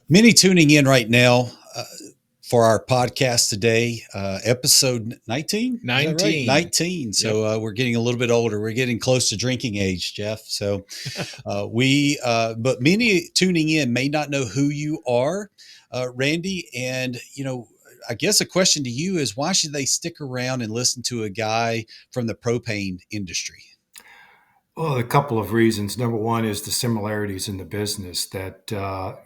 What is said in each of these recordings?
Many tuning in right now for our podcast today, episode 19. Is that right? 19. 19. Yep. So we're getting a little bit older. We're getting close to drinking age, Jeff. So but many tuning in may not know who you are, Randy. And, I guess a question to you is why should they stick around and listen to a guy from the propane industry? Well, a couple of reasons. Number one is the similarities in the business that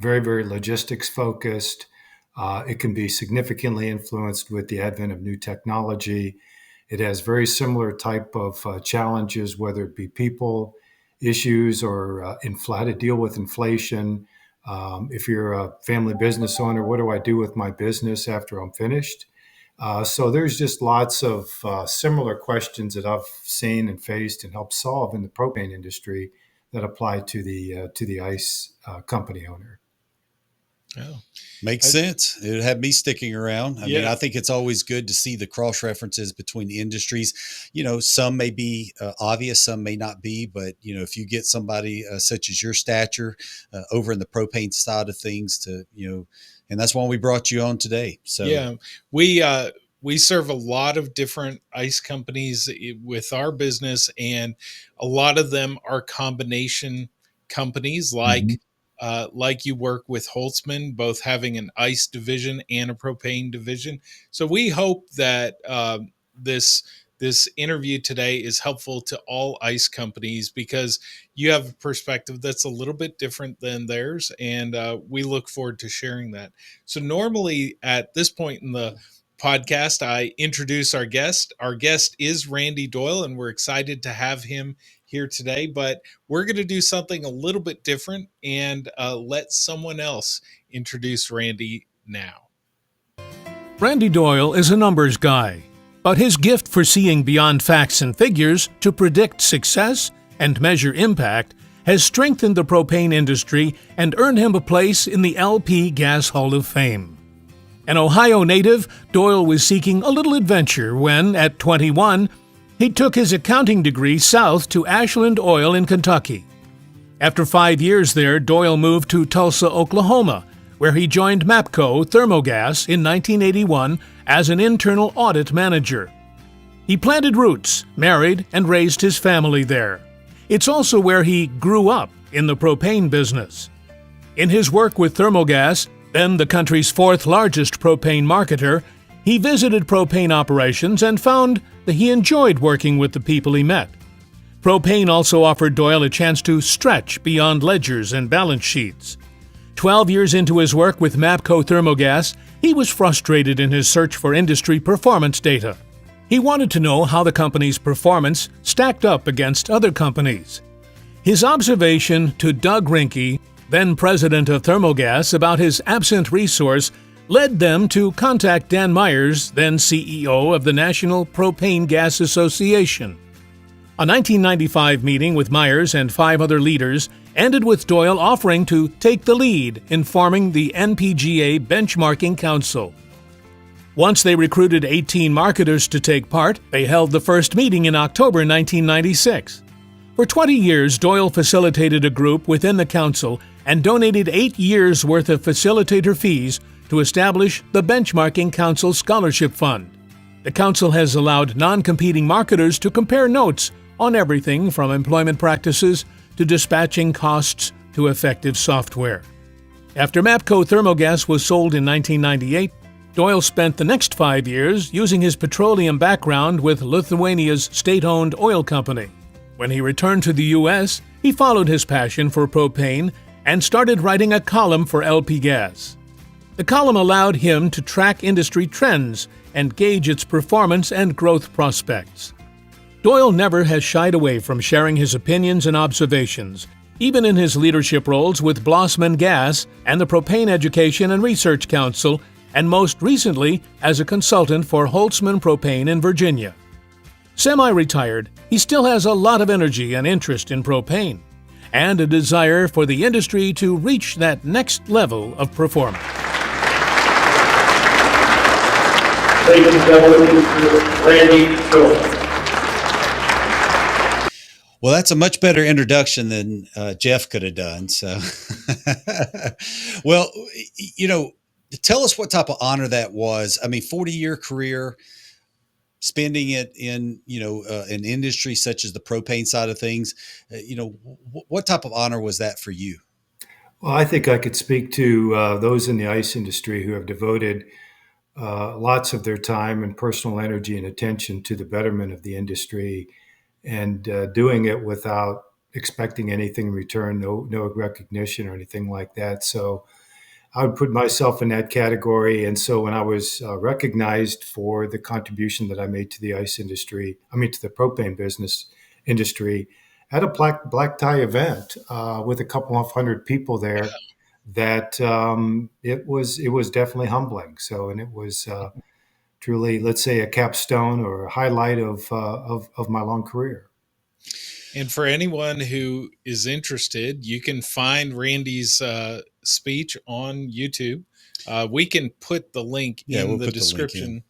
very, very logistics focused. It can be significantly influenced with the advent of new technology. It has very similar type of challenges, whether it be people issues or how to deal with inflation. If you're a family business owner, what do I do with my business after I'm finished? So there's just lots of similar questions that I've seen and faced and helped solve in the propane industry that apply to the ice company owner. Oh, Makes sense. It would have me sticking around. I mean, yeah. I think it's always good to see the cross references between the industries. Some may be obvious, some may not be, but if you get somebody such as your stature over in the propane side of things, and that's why we brought you on today. So Yeah. We serve a lot of different ice companies with our business, and a lot of them are combination companies Mhm. like you work with Holtzman, both having an ice division and a propane division. So we hope that this interview today is helpful to all ice companies because you have a perspective that's a little bit different than theirs, and we look forward to sharing that. So normally at this point in the podcast, I introduce our guest. Our guest is Randy Doyle, and we're excited to have him here today. But we're going to do something a little bit different and let someone else introduce Randy now. Randy Doyle is a numbers guy, but his gift for seeing beyond facts and figures to predict success and measure impact has strengthened the propane industry and earned him a place in the LP Gas Hall of Fame. An Ohio native, Doyle was seeking a little adventure when, at 21, he took his accounting degree south to Ashland Oil in Kentucky. After 5 years there, Doyle moved to Tulsa, Oklahoma, where he joined MAPCO Thermogas in 1981 as an internal audit manager. He planted roots, married, and raised his family there. It's also where he grew up in the propane business. In his work with Thermogas, then the country's fourth largest propane marketer, he visited propane operations and found that he enjoyed working with the people he met. Propane also offered Doyle a chance to stretch beyond ledgers and balance sheets. 12 years into his work with MAPCO Thermogas, he was frustrated in his search for industry performance data. He wanted to know how the company's performance stacked up against other companies. His observation to Doug Rinke, then president of Thermogas, about his absent resource led them to contact Dan Myers, then CEO of the National Propane Gas Association. A 1995 meeting with Myers and 5 other leaders ended with Doyle offering to take the lead in forming the NPGA Benchmarking Council. Once they recruited 18 marketers to take part, they held the first meeting in October 1996. For 20 years, Doyle facilitated a group within the council and donated 8 years' worth of facilitator fees to establish the Benchmarking Council Scholarship Fund. The council has allowed non-competing marketers to compare notes on everything from employment practices to dispatching costs to effective software. After MAPCO Thermogas was sold in 1998, Doyle spent the next 5 years using his petroleum background with Lithuania's state-owned oil company. When he returned to the U.S., he followed his passion for propane and started writing a column for LP Gas. The column allowed him to track industry trends and gauge its performance and growth prospects. Doyle never has shied away from sharing his opinions and observations, even in his leadership roles with Blossman Gas and the Propane Education and Research Council, and most recently as a consultant for Holtzman Propane in Virginia. Semi-retired, he still has a lot of energy and interest in propane, and a desire for the industry to reach that next level of performance. Ladies and gentlemen, Mr. Randy Doyle. Well, that's a much better introduction than Jeff could have done. So, well, you know, tell us what type of honor that was. I mean, 40-year career, spending it in, an industry such as the propane side of things. What type of honor was that for you? Well, I think I could speak to those in the ice industry who have devoted lots of their time and personal energy and attention to the betterment of the industry, and doing it without expecting anything in return, no recognition or anything like that. So I would put myself in that category. And so when I was recognized for the contribution that I made to the ice industry, to the propane business industry, at a black tie event with a couple of hundred people there, that it was definitely humbling. So, and it was truly, let's say, a capstone or a highlight of my long career. And for anyone who is interested, you can find Randy's speech on YouTube. We can put the link Yeah, in we'll the put the link in. description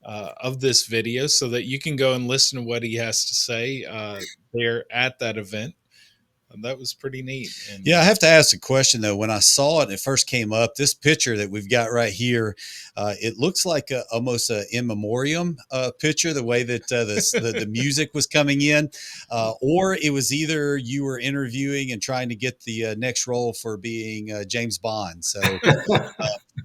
of this video so that you can go and listen to what he has to say there at that event. That was pretty neat. And Yeah, I have to ask a question though. When I saw it, and it first came up. This picture that we've got right here, it looks like almost a in memoriam picture. The way that the music was coming in, or it was either you were interviewing and trying to get the next role for being James Bond. So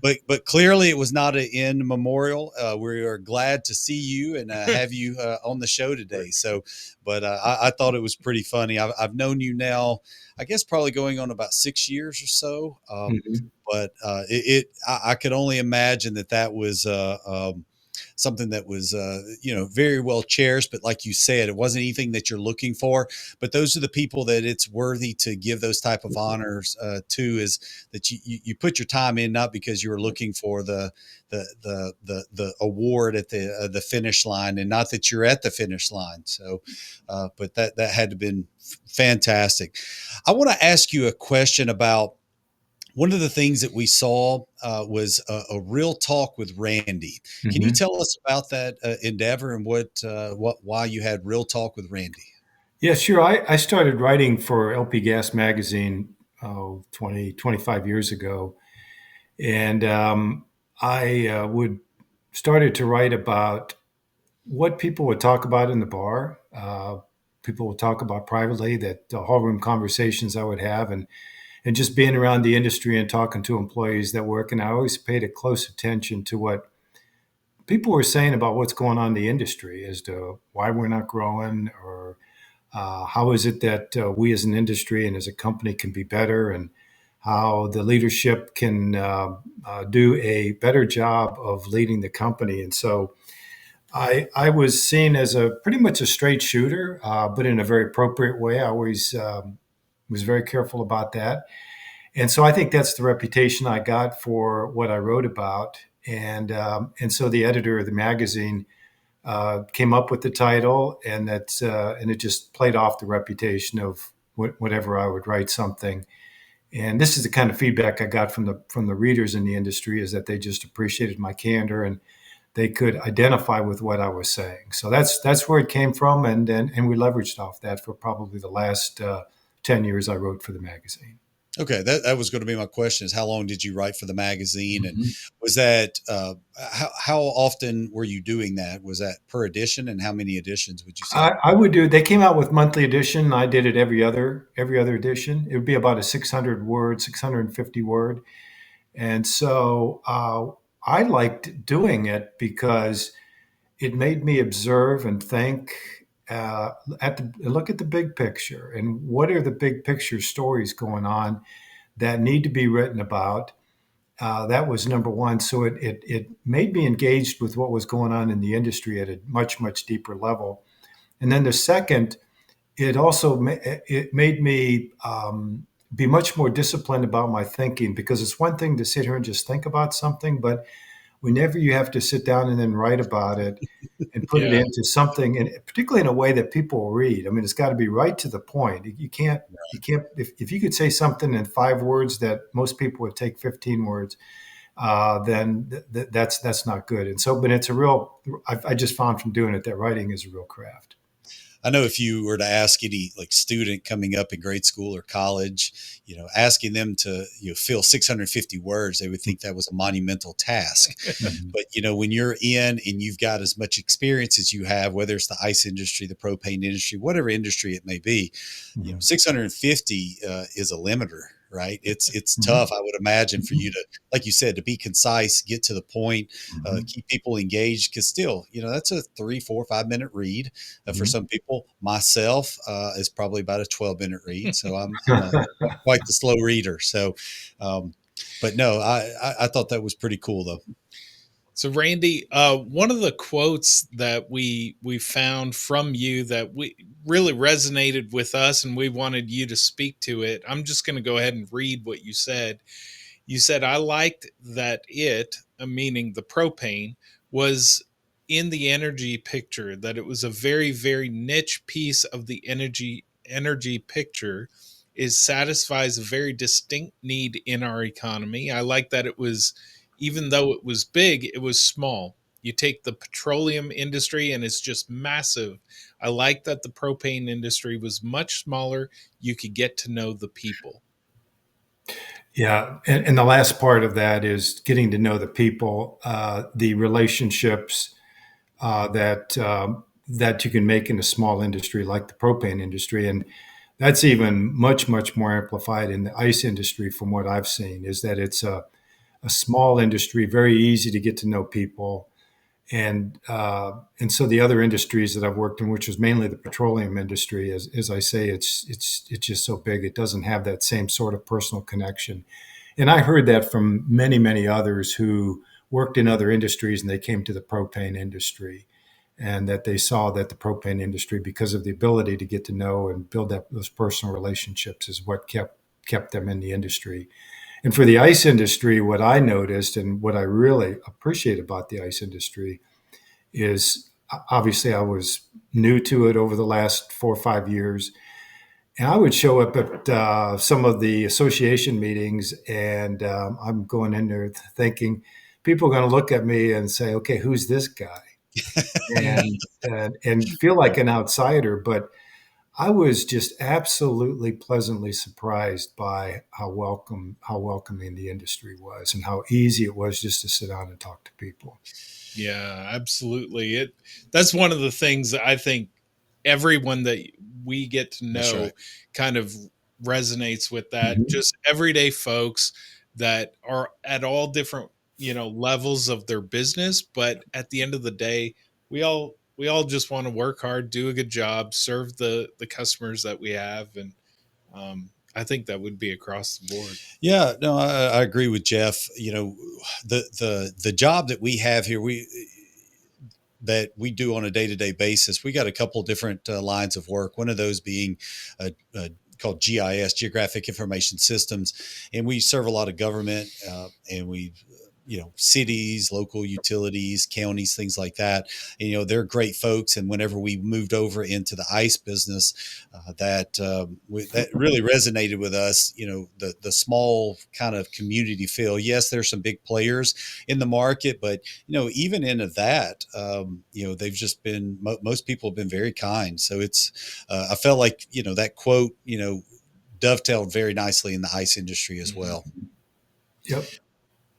but clearly it was not an in memorial. We are glad to see you and have you on the show today. So, but I thought it was pretty funny. I've known you now, I guess probably going on about 6 years or so. Mhm. But I could only imagine that was something that was very well cherished. But like you said, it wasn't anything that you're looking for. But those are the people that it's worthy to give those type of honors to, is that you put your time in, not because you were looking for the award at the finish line, and not that you're at the finish line. So, but that had to have been fantastic. I want to ask you a question about one of the things that we saw was a real talk with Randy. Can you Mhm. tell us about that endeavor and why you had real talk with Randy? Yeah, sure. I started writing for LP Gas Magazine 25 years ago. And I would started to write about what people would talk about in the bar. People would talk about privately, that the hallroom conversations I would have, and just being around the industry and talking to employees that work. And I always paid a close attention to what people were saying about what's going on in the industry, as to why we're not growing, or how is it that we as an industry and as a company can be better, and how the leadership can do a better job of leading the company. And so I was seen as a pretty much a straight shooter, but in a very appropriate way. I always was very careful about that. And so I think that's the reputation I got for what I wrote about. And so the editor of the magazine came up with the title, and and it just played off the reputation of whatever I would write something. And this is the kind of feedback I got from the readers in the industry, is that they just appreciated my candor, and they could identify with what I was saying. So that's where it came from, and we leveraged off that for probably the last 10 years I wrote for the magazine. Okay, that was going to be my question: is how long did you write for the magazine, and Mhm. was that how often were you doing that? Was that per edition, and how many editions would you say? I would do. They came out with monthly edition. I did it every other edition. It would be about a 600 word, 650 word, and so I liked doing it because it made me observe and think, look at the big picture, and what are the big picture stories going on that need to be written about. That was number one. So it made me engaged with what was going on in the industry at a much deeper level. And then the second, it made me be much more disciplined about my thinking, because it's one thing to sit here and just think about something, but whenever you have to sit down and then write about it and put it yeah, into something, and particularly in a way that people will read. I mean, it's got to be right to the point. You can't, if you could say something in 5 words that most people would take 15 words, then that's not good. And so, but it's a real, I just found from doing it that writing is a real craft. I know if you were to ask any like student coming up in grade school or college, asking them to fill 650 words, they would think that was a monumental task. Mhm. But when you're in and you've got as much experience as you have, whether it's the ice industry, the propane industry, whatever industry it may be, Mhm. 650 is a limiter, right? It's Mhm. tough, I would imagine, for you to, like you said, to be concise, get to the point, Mhm. keep people engaged. Because still, that's a 3, 4, 5 minute read. For Mhm. some people, myself is probably about a 12-minute read. So I'm quite the slow reader. So, um, but no, I thought that was pretty cool though. So Randy, one of the quotes that we found from you that we really resonated with us, and we wanted you to speak to it. I'm just going to go ahead and read what you said. You said, I liked that meaning the propane, was in the energy picture, that it was a very, very niche piece of the energy picture, is satisfies a very distinct need in our economy. I like that it was, even though it was big, it was small. You take the petroleum industry and it's just massive. I like that the propane industry was much smaller. You could get to know the people. Yeah, and the last part of that is getting to know the people, the relationships that you can make in a small industry like the propane industry, and that's even much more amplified in the ice industry. From what I've seen, is that it's a small industry, very easy to get to know people, and so the other industries that I've worked in, which is mainly the petroleum industry, as I say, it's just so big, it doesn't have that same sort of personal connection. And I heard that from many others who worked in other industries and they came to the propane industry, and that they saw that the propane industry, because of the ability to get to know and build up those personal relationships, is what kept them in the industry. And for the ice industry, what I noticed and what I really appreciate about the ice industry is, obviously I was new to it over the last 4 or 5 years. And I would show up at some of the association meetings, and I'm going in there thinking people are going to look at me and say, okay, who's this guy? And feel like an outsider. But I was just absolutely pleasantly surprised by how welcoming the industry was, and how easy it was just to sit down and talk to people. Yeah, absolutely. That's one of the things that I think everyone that we get to That's right. know kind of resonates with, that Mhm. just everyday folks that are at all different, levels of their business, but at the end of the day, we all just want to work hard, do a good job, serve the customers that we have, and I think that would be across the board. Yeah, no, I agree with Jeff. The job that we have here, we do on a day-to-day basis, we got a couple different lines of work. One of those being called GIS, Geographic Information Systems, and we serve a lot of government, and we cities, local utilities, counties, things like that. And, they're great folks. And whenever we moved over into the ice business, that really resonated with us. The small kind of community feel. Yes, there's some big players in the market, but even into that, they've just been most people have been very kind. So I felt like that quote dovetailed very nicely in the ice industry as Mhm. well. Yep.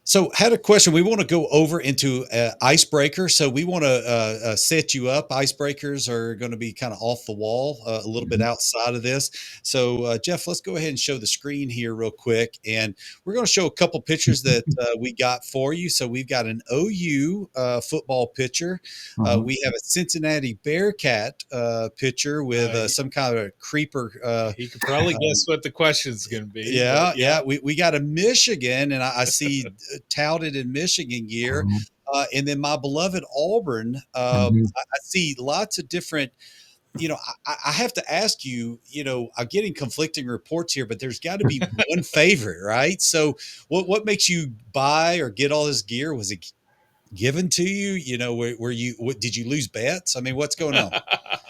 So, had a question. We want to go over into icebreaker. So, we want to set you up. Icebreakers are going to be kind of off the wall, a little bit Mhm. outside of this. So, Jeff, let's go ahead and show the screen here real quick, and we're going to show a couple pictures that we got for you. So, we've got an OU football picture. Mhm. We have a Cincinnati Bearcat picture with Uh, some kind of creeper. he could probably guess what the question's going to be, but Yeah, yeah. yeah. We got a Michigan, and I see touted in Michigan gear. Mhm. And then my beloved Auburn. Mhm. I see lots of different. I have to ask you. I'm getting conflicting reports here, but there's got to be one favorite, right? So, what makes you buy or get all this gear? Was it given to you? Were you? Did you lose bets? I mean, what's going on?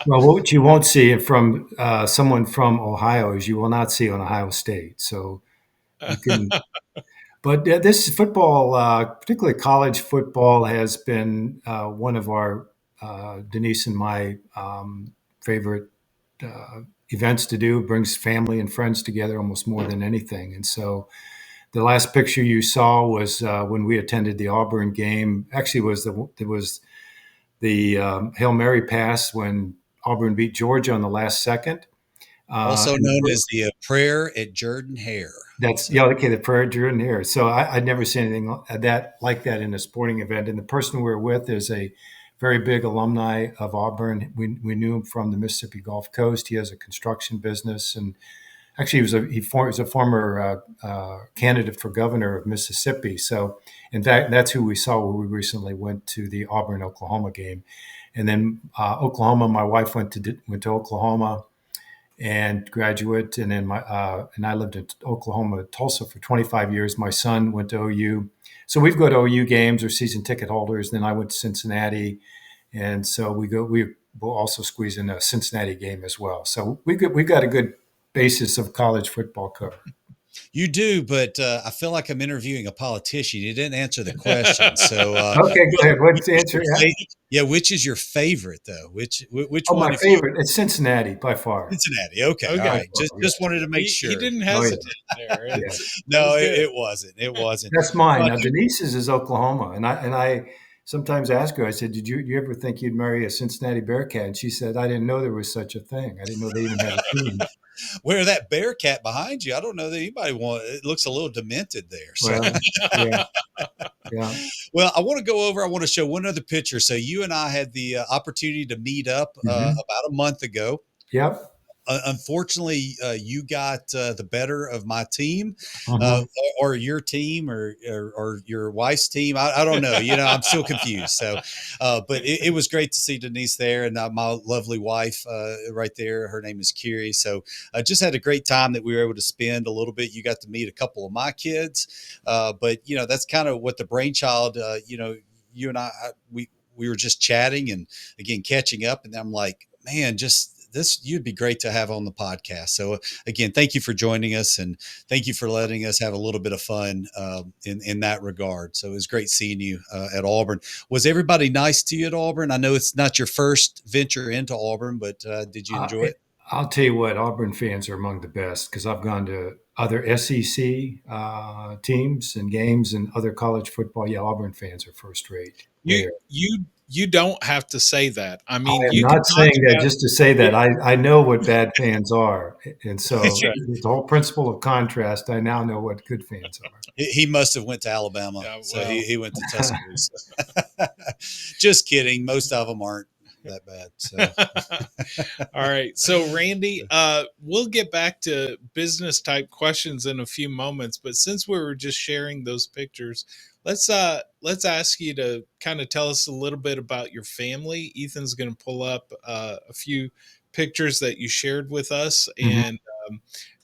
Well, what you won't see from someone from Ohio is you will not see on Ohio State. So you can, but this football, particularly college football, has been one of our Denise and my favorite events to do. It brings family and friends together almost more than anything. And so the last picture you saw was when we attended the Auburn game. Actually, it was the Hail Mary pass when Auburn beat Georgia on the last second. Also And known as the prayer at Jordan Hare. that's So, yeah, okay. The prayer drew near. So I'd never seen anything like that in a sporting event. And the person we were with is a very big alumni of Auburn. We knew him from the Mississippi Gulf Coast. He has a construction business, and actually he was a former candidate for governor of Mississippi. So in fact, that's who we saw when we recently went to the Auburn Oklahoma game. And then Oklahoma, my wife went to Oklahoma and graduate, and then and I lived in Oklahoma, Tulsa for 25 years. My son went to OU, so we've got OU games or season ticket holders. Then I went to Cincinnati, and so we will also squeeze in a Cincinnati game as well. So we've got a good basis of college football cover. you do, but I feel like I'm interviewing a politician. You didn't answer the question. So, Okay, go ahead. What's the answer? yeah, which is your favorite though? Which Oh, one? my If you favorite. It's Cincinnati by far. Cincinnati, okay, all Okay. right. Just wanted to make He sure. didn't Oh, yeah. hesitate there. Yeah. No, was good. it wasn't. It wasn't. That's mine. Uh, Now Denise's is Oklahoma, and I sometimes ask her. I said, "Did you ever think you'd marry a Cincinnati Bearcat?" And she said, "I didn't know there was such a thing. I didn't know they even had a team." where that Bearcat behind you? I don't know that anybody want. It looks a little demented there. So, Well, yeah, yeah. well, I want to go over. I want to show one other picture. So, you and I had the opportunity to meet up Hmm. about a month ago. Yep. Unfortunately, you got the better of my team, uh, Hmm. or your team, or your wife's team. I don't know. I'm still confused. So, but it was great to see Denise there, and my lovely wife right there. Her name is Kiri. So, I just had a great time that we were able to spend a little bit. You got to meet a couple of my kids, but that's kind of what the brainchild. You and we were just chatting and again catching up, and I'm like, man, just this you'd be great to have on the podcast. So again, thank you for joining us, and thank you for letting us have a little bit of fun in that regard. So it was great seeing you at Auburn. Was everybody nice to you at Auburn? I know it's not your first venture into Auburn, but did you enjoy it? I'll tell you what, Auburn fans are among the best because I've gone to other SEC teams and games and other college football. Yeah, Auburn fans are first rate. You They are. you don't have to say that. I I mean, am you can not talk saying that about just to say that. I know what bad fans are. And so That's right. the whole principle of contrast, I now know what good fans are. He must have went to Alabama, yeah, so well, he went to Tuscaloosa. Just kidding. Most of them aren't that bad. So all right. So Randy, we'll get back to business type questions in a few moments, but since we were just sharing those pictures, let's ask you to kind of tell us a little bit about your family. Ethan's going to pull up a few pictures that you shared with us, Mhm. and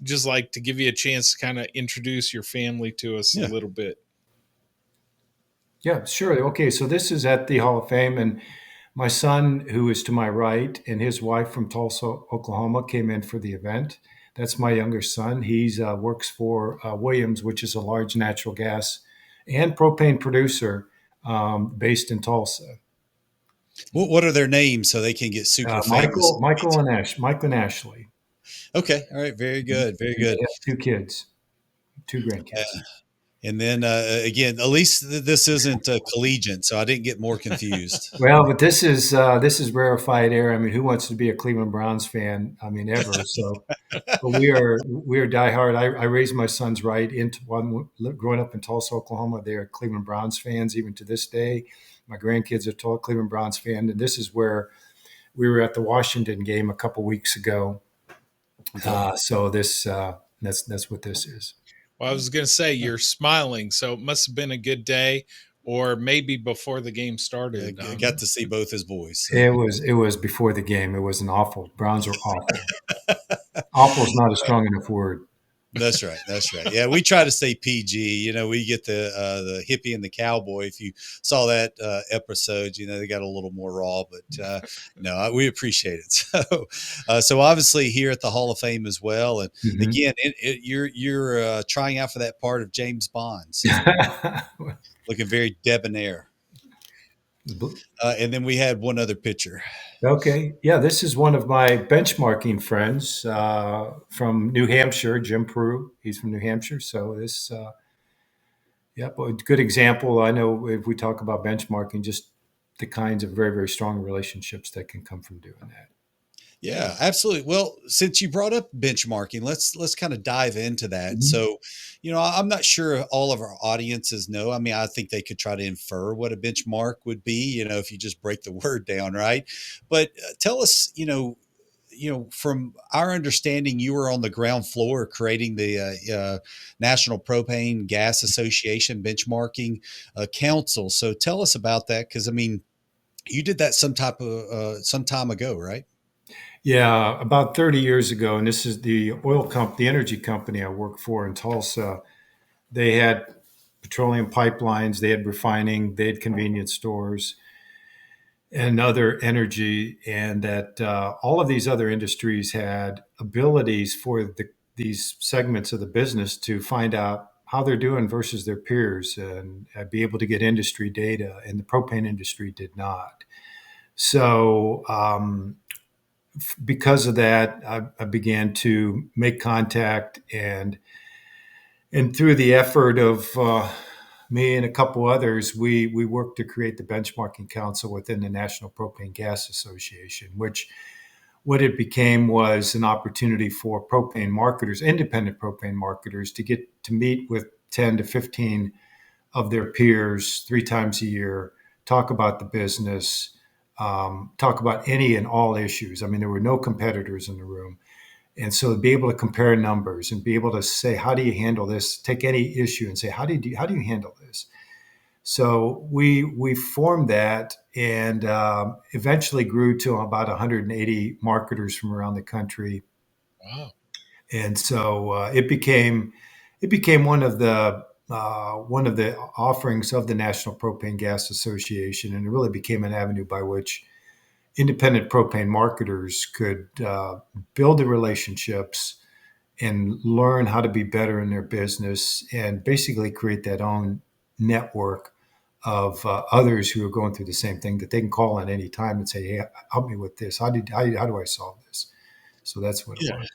just like to give you a chance to kind of introduce your family to us a yeah, little bit. Yeah, sure. Okay, so this is at the Hall of Fame, and my son, who is to my right, and his wife from Tulsa, Oklahoma, came in for the event. That's my younger son. He's works for Williams, which is a large natural gas and propane producer based in Tulsa. what are their names so they can get super famous? Michael and Ashley. Okay, all right, very good, very And they good. have two kids, two grandkids. And then again, at least this isn't collegiate, so I didn't get more confused. Well, but this is rarefied air. I mean, who wants to be a Cleveland Browns fan? I mean, ever. So, but we are diehard. I raised my sons right into one growing up in Tulsa, Oklahoma. They are Cleveland Browns fans even to this day. My grandkids are total Cleveland Browns fan, and this is where we were at the Washington game a couple weeks ago. Okay. So that's what this is. Well, I was going to say you're smiling, so it must have been a good day, or maybe before the game started. I got to see both his boys. So. It was before the game. It was an awful. Browns are awful. Awful is not a strong enough word. That's right. That's right. Yeah, we try to stay PG. We get the hippie and the cowboy. If you saw that episode, they got a little more raw, but no, we appreciate it. So obviously here at the Hall of Fame as well, and Mhm. again, you're trying out for that part of James Bond. So looking very debonair. And then we had one other picture. Okay. Yeah, this is one of my benchmarking friends from New Hampshire, Jim Prue. He's from New Hampshire. So a good example. I know if we talk about benchmarking, just the kinds of very, very strong relationships that can come from doing that. Yeah, absolutely. Well, since you brought up benchmarking, let's kind of dive into that. Mhm. So, I'm not sure if all of our audiences know. I mean, I think they could try to infer what a benchmark would be, if you just break the word down, right? But tell us, from our understanding, you were on the ground floor creating the National Propane Gas Association Benchmarking Council. So tell us about that, because I mean, you did that some time ago, right? Yeah, about 30 years ago, and this is the energy company I work for in Tulsa. They had petroleum pipelines, they had refining, they had convenience stores, and other energy, and that all of these other industries had abilities for these segments of the business to find out how they're doing versus their peers and be able to get industry data, and the propane industry did not. So, because of that, I began to make contact, and through the effort of me and a couple others, we worked to create the benchmarking council within the National Propane Gas Association, which what it became was an opportunity for propane marketers, independent propane marketers, to get to meet with 10 to 15 of their peers 3 times a year, talk about the business, talk about any and all issues. I mean, there were no competitors in the room. And so be able to compare numbers and be able to say, how do you handle this? Take any issue and say, how do you handle this? So we formed that, and eventually grew to about 180 marketers from around the country. Wow. And so it became one of the offerings of the National Propane Gas Association, and it really became an avenue by which independent propane marketers could build the relationships and learn how to be better in their business, and basically create that own network of others who are going through the same thing that they can call on any time and say, "Hey, help me with this. How do I solve this?" So that's what it Yeah. was.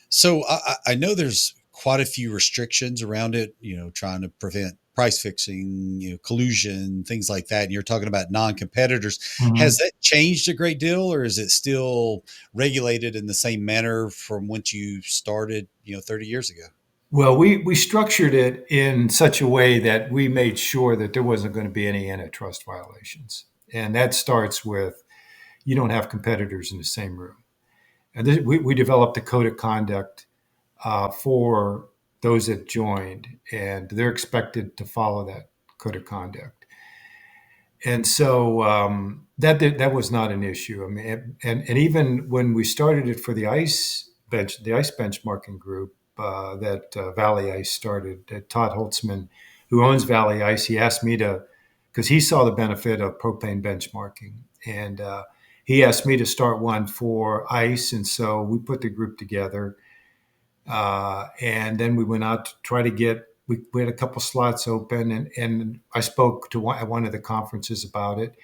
So I know there's quite a few restrictions around it, trying to prevent price fixing, collusion, things like that. And you're talking about non-competitors. Has Mhm. that changed a great deal, or is it still regulated in the same manner from when you started, 30 years ago? Well, we structured it in such a way that we made sure that there wasn't going to be any antitrust violations, and that starts with you don't have competitors in the same room. And we developed a code of conduct for those that joined, and they're expected to follow that code of conduct. And so that was not an issue. I mean, and even when we started it for the ice benchmarking group that Valley Ice started, Todd Holtzman, who owns Valley Ice, he asked me to, because he saw the benefit of propane benchmarking, and he asked me to start one for ice, and so we put the group together, and then we went out to try to get. We had a couple slots open, and I spoke to at one of the conferences about it.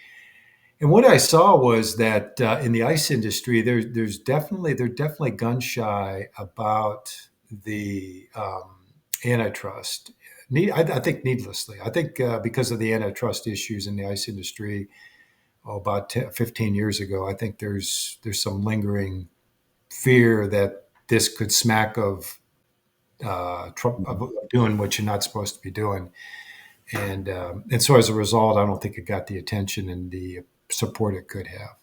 And what I saw was that in the ice industry, they're definitely gun shy about the antitrust. I think needlessly. I think because of the antitrust issues in the ice industry, about 10, 15 years ago, I think there's some lingering fear that this could smack of of doing what you're not supposed to be doing. And so as a result, I don't think it got the attention and the support it could have.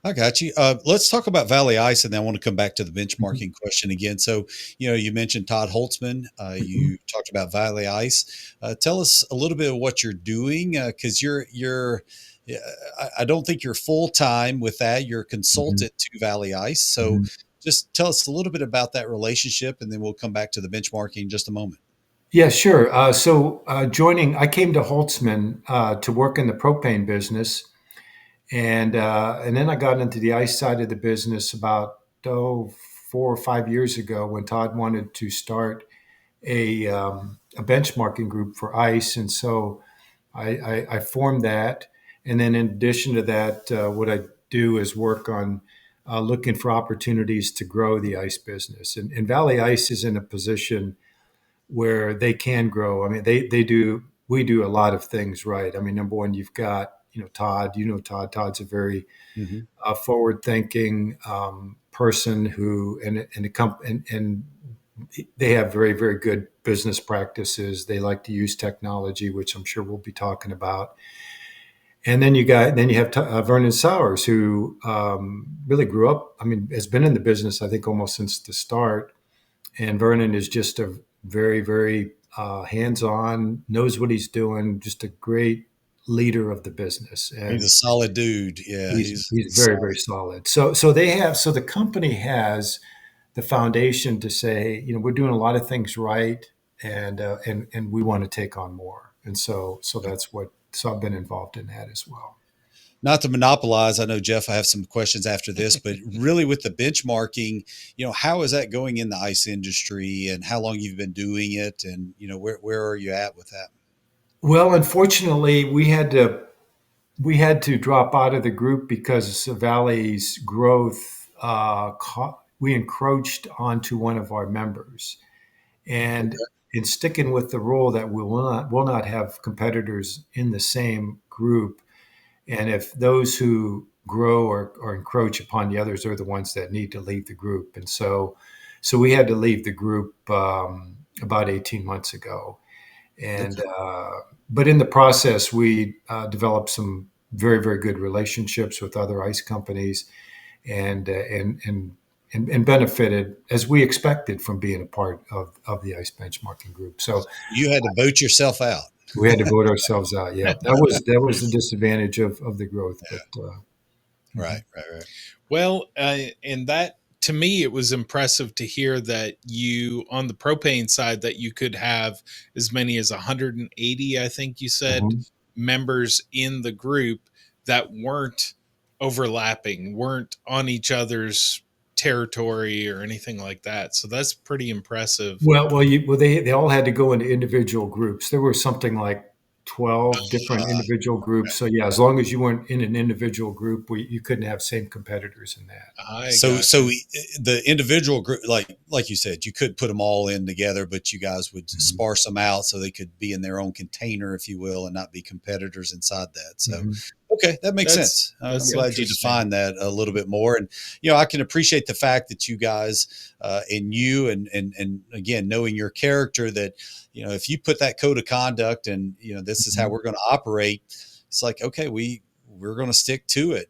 I got you. Let's talk about Valley Ice, and then I want to come back to the Mhm. benchmarking question again. So, you mentioned Todd Holtzman. Mhm. You talked about Valley Ice. Tell us a little bit of what you're doing, because you're. Yeah, I don't think you're full time with that. You're a Mhm. consultant to Valley Ice. So, Mhm. just tell us a little bit about that relationship, and then we'll come back to the benchmarking in just a moment. Yeah, sure. I came to Holtzman to work in the propane business, and then I got into the ice side of the business about 4 or 5 years ago when Todd wanted to start a benchmarking group for ice, and so I formed that, And then in addition to that, what I do is work on looking for opportunities to grow the ice business. And Valley Ice is in a position where they can grow. I mean, they do. We do a lot of things right. I mean, number one, you've got Todd. Todd. Todd's a very Hmm. forward-thinking person who and the and they have very very good business practices. They like to use technology, which I'm sure we'll be talking about. And then you have Vernon Sowers, who really grew up. I mean, has been in the business I think almost since the start. And Vernon is just a very very hands-on, knows what he's doing, just a great leader of the business. He's a And solid dude. Yeah, he's he's very very solid. solid. So the company has the foundation to say, we're doing a lot of things right, and we want to take on more. And so that's what. So I've been involved in that as well. Not to monopolize, I know Jeff, I have some questions after this, but really with the benchmarking, how is that going in the ice industry, and how long you've been doing it, and where are you at with that? Well, unfortunately, we had to drop out of the group because of Valley's growth. We encroached onto one of our members, and Okay. in sticking with the rule that we will not have competitors in the same group, and if those who grow or encroach upon the others are the ones that need to leave the group, and so we had to leave the group about 18 months ago. And Okay. but in the process, we developed some very very good relationships with other ice companies, and benefited as we expected from being a part of the ice benchmarking group. So You had to vote yourself out. we had to vote ourselves out. Yeah, that was the disadvantage of the growth. But Right, right, right. Well, and that to me, it was impressive to hear that you, on the propane side, that you could have as many as 180, I think you said, mhm. members in the group that weren't overlapping, weren't on each other's territory or anything like that. So that's pretty impressive. They all had to go into individual groups. There were something like 12 different Uh, individual groups. So yeah, as long as you weren't in an individual group, you couldn't have same competitors in that. I so gotcha. the individual group, like you said, you could put them all in together, but you guys would Mhm. sparse them out so they could be in their own container, if you will, and not be competitors inside that. So, Mhm. okay, that makes That's sense. I'm that's Yeah. glad you interesting. defined that a little bit more, and I can appreciate the fact that you guys, and you, and again, knowing your character, that if you put that code of conduct, and this is how Mhm. we're going to operate, it's like, okay, we're going to stick to it.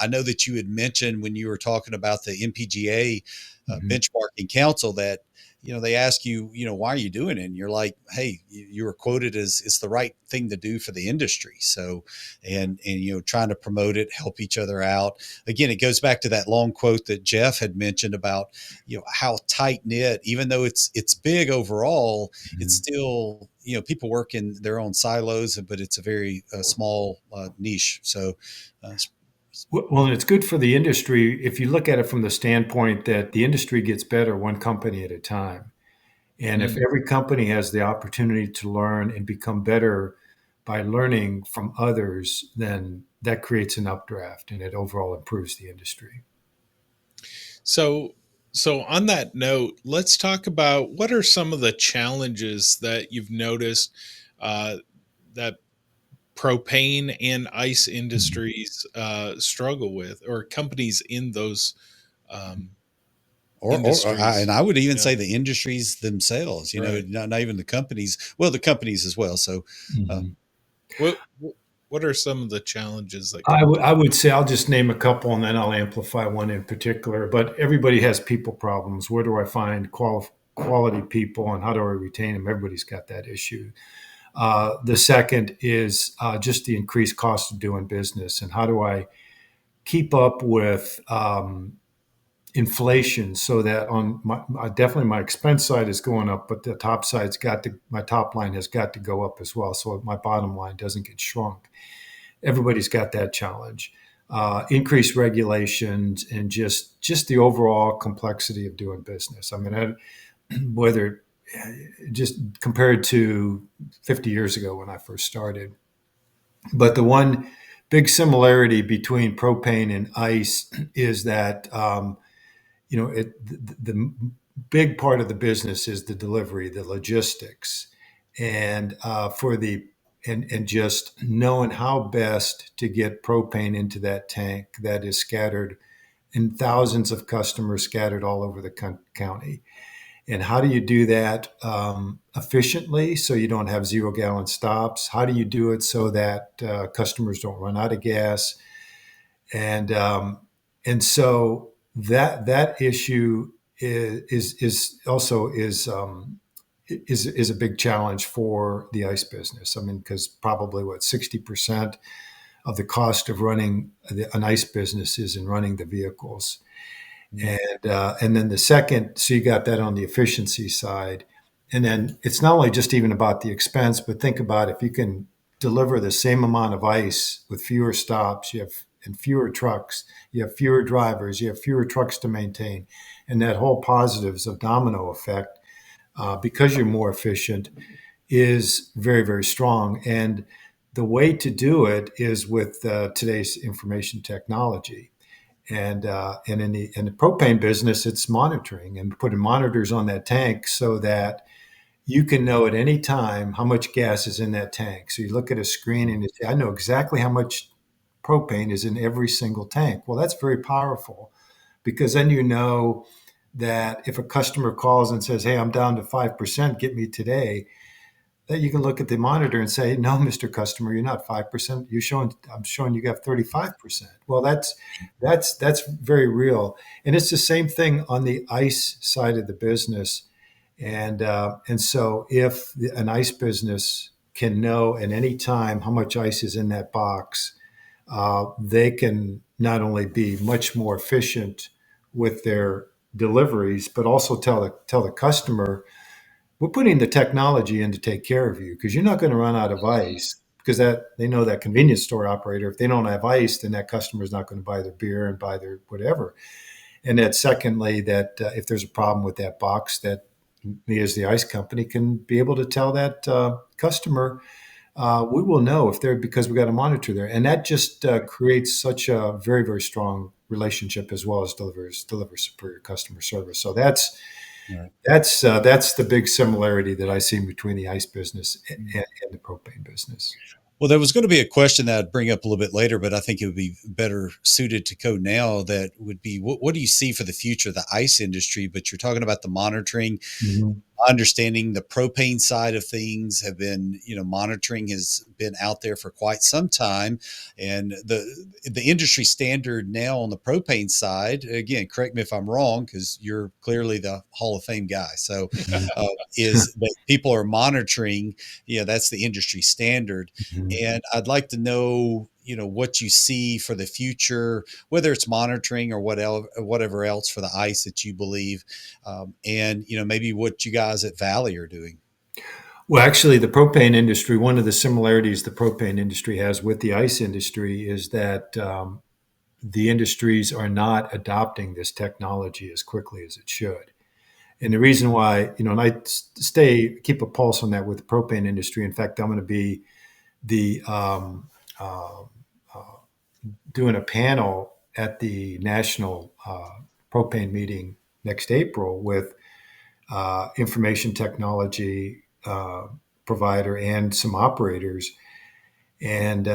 I know that you had mentioned when you were talking about the MPGA Mhm. benchmarking council that they ask you, why are you doing it? And you're like, hey, you were quoted as it's the right thing to do for the industry. So, and trying to promote it, help each other out. Again, it goes back to that long quote that Jeff had mentioned about how tight knit, even though it's big overall, it's Mhm. still people work in their own silos, but it's a very small niche. So, uh, Well, and it's good for the industry if you look at it from the standpoint that the industry gets better one company at a time. And if Mm. every company has the opportunity to learn and become better by learning from others, then that creates an updraft and it overall improves the industry. So, so on that note, let's talk about what are some of the challenges that you've noticed uh, that propane and ice Mhm. industries struggle with, or companies in those um, and industries. I would even Yeah. say the industries themselves, Right. not even the companies, well, the companies as well. So, uh, Mhm. What are some of the challenges that I come would to I mind? would say I'll just name a couple and then I'll amplify one in particular. But everybody has people problems. Where do I find quality people and how do I retain them? Everybody's got that issue. The second is just the increased cost of doing business and how do I keep up with inflation so that on definitely my expense side is going up, but the my top line has got to go up as well. So my bottom line doesn't get shrunk. Everybody's got that challenge. Increased regulations and just the overall complexity of doing business. I mean, whether just compared to 50 years ago when I first started, but the one big similarity between propane and ice is that the big part of the business is the delivery, the logistics, and and just knowing how best to get propane into that tank that is scattered in thousands of customers scattered all over the county. And how do you do that efficiently so you don't have 0 gallon stops? How do you do it so that customers don't run out of gas? And so that issue is also is a big challenge for the ice business. I mean, because probably 60% of the cost of running an ice business is in running the vehicles. And then the second, so you got that on the efficiency side, and then it's not only just even about the expense, but think about if you can deliver the same amount of ice with fewer stops, you have and fewer trucks, you have fewer drivers, you have fewer trucks to maintain, and that whole positives of domino effect because you're more efficient is very, very strong. And the way to do it is with today's information technology. And in the propane business, it's monitoring and putting monitors on that tank so that you can know at any time how much gas is in that tank. So you look at a screen and you say, I know exactly how much propane is in every single tank. Well, that's very powerful because then you know that if a customer calls and says, hey, I'm down to 5%, get me today, that you can look at the monitor and say, no, Mr. Customer, you're not 5%. I'm showing you got 35%. Well, that's very real. And it's the same thing on the ice side of the business. And so if an ice business can know at any time how much ice is in that box, they can not only be much more efficient with their deliveries, but also tell the customer, we're putting the technology in to take care of you because you're not going to run out of ice because that they know that convenience store operator, if they don't have ice, then that customer is not going to buy their beer and buy their whatever. And that secondly, that if there's a problem with that box, that me as the ice company can be able to tell that customer, we will know if they're because we got a monitor there. And that just creates such a very, very strong relationship as well as delivers superior customer service. So Right. that's the big similarity that I see between the ice business and the propane business. Well, there was going to be a question that I'd bring up a little bit later, but I think it would be better suited to go now. That would be, what do you see for the future of the ice industry? But you're talking about the monitoring. Mm-hmm. Understanding the propane side of things have been, monitoring has been out there for quite some time, and the industry standard now on the propane side, again, correct me if I'm wrong because you're clearly the Hall of Fame guy, so is that people are monitoring, that's the industry standard. Mm-hmm. And I'd like to know, what you see for the future, whether it's monitoring or whatever else for the ice that you believe, and maybe what you guys at Valley are doing. Well, actually, the propane industry, one of the similarities the propane industry has with the ice industry is that the industries are not adopting this technology as quickly as it should. And the reason why, and I keep a pulse on that with the propane industry. In fact, I'm going to be the doing a panel at the national propane meeting next April with information technology provider and some operators. And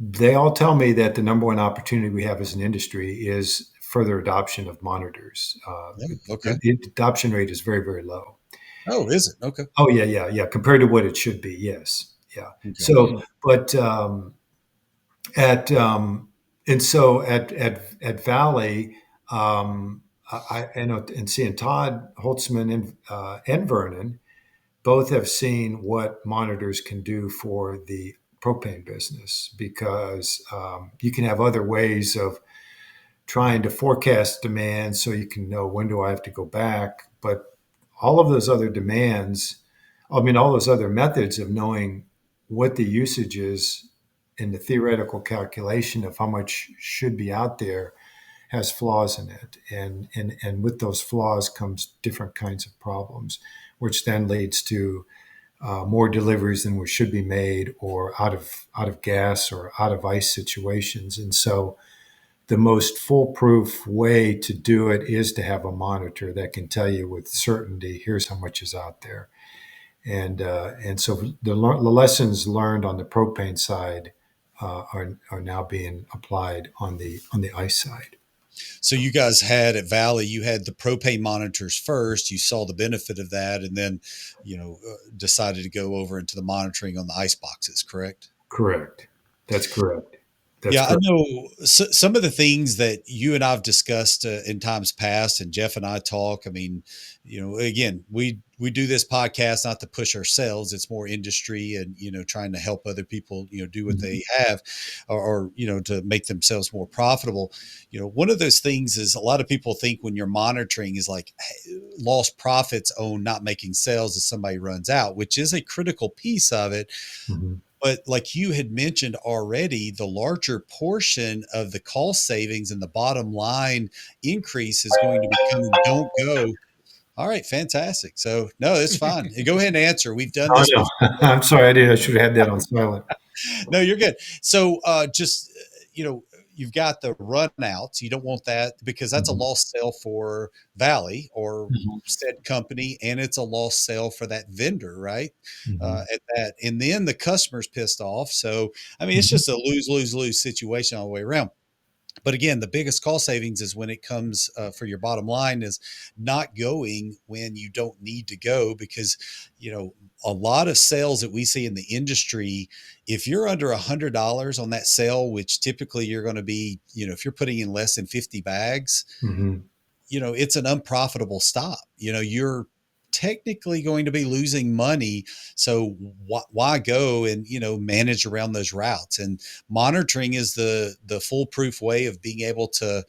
they all tell me that the number one opportunity we have as an industry is further adoption of monitors. Okay. The adoption rate is very, very low. Oh, is it? Okay. Oh, yeah. Compared to what it should be. Yes. Yeah. Okay. So, but at and so at Valley, I know, and seeing Todd Holtzman and Vernon both have seen what monitors can do for the propane business because you can have other ways of trying to forecast demand so you can know when do I have to go back. But all of those other demands, all those other methods of knowing what the usage is in the theoretical calculation of how much should be out there has flaws in it. And with those flaws comes different kinds of problems, which then leads to more deliveries than should be made, or out of gas or out of ice situations. And so the most foolproof way to do it is to have a monitor that can tell you with certainty, here's how much is out there. And so the lessons learned on the propane side are now being applied on the ice side. So you guys had at Valley, you had the propane monitors first. You saw the benefit of that, and then, decided to go over into the monitoring on the ice boxes. Correct? Correct. That's correct. That's Yeah, I correct. know some of the things that you and I've discussed in times past, and Jeff and I talk. I mean, again, we do this podcast not to push ourselves; it's more industry and trying to help other people, do what Mhm. they have, or to make themselves more profitable. One of those things is a lot of people think when you're monitoring is like lost profits on not making sales as somebody runs out, which is a critical piece of it. Mhm. But like you had mentioned already, the larger portion of the cost savings and the bottom line increase is going to be coming. Don't go. All right, fantastic. So no, it's fine. Go ahead and answer. We've done Oh this no, before. I'm sorry. I should have had that on silent. No, you're good. So just you've got the runouts. You don't want that because that's a Mhm. lost sale for Valley or Mhm. said company, and it's a lost sale for that vendor, right? Mhm. At that, and then the customer's pissed off. So I mean, it's Mhm. just a lose situation all the way around. But again, the biggest cost savings is when it comes for your bottom line is not going when you don't need to go, because a lot of sales that we see in the industry, if you're under $100 on that sale, which typically you're going to be, if you're putting in less than 50 bags, Mhm. it's an unprofitable stop. You're technically going to be losing money. So why go and, manage around those routes? And monitoring is the foolproof way of being able to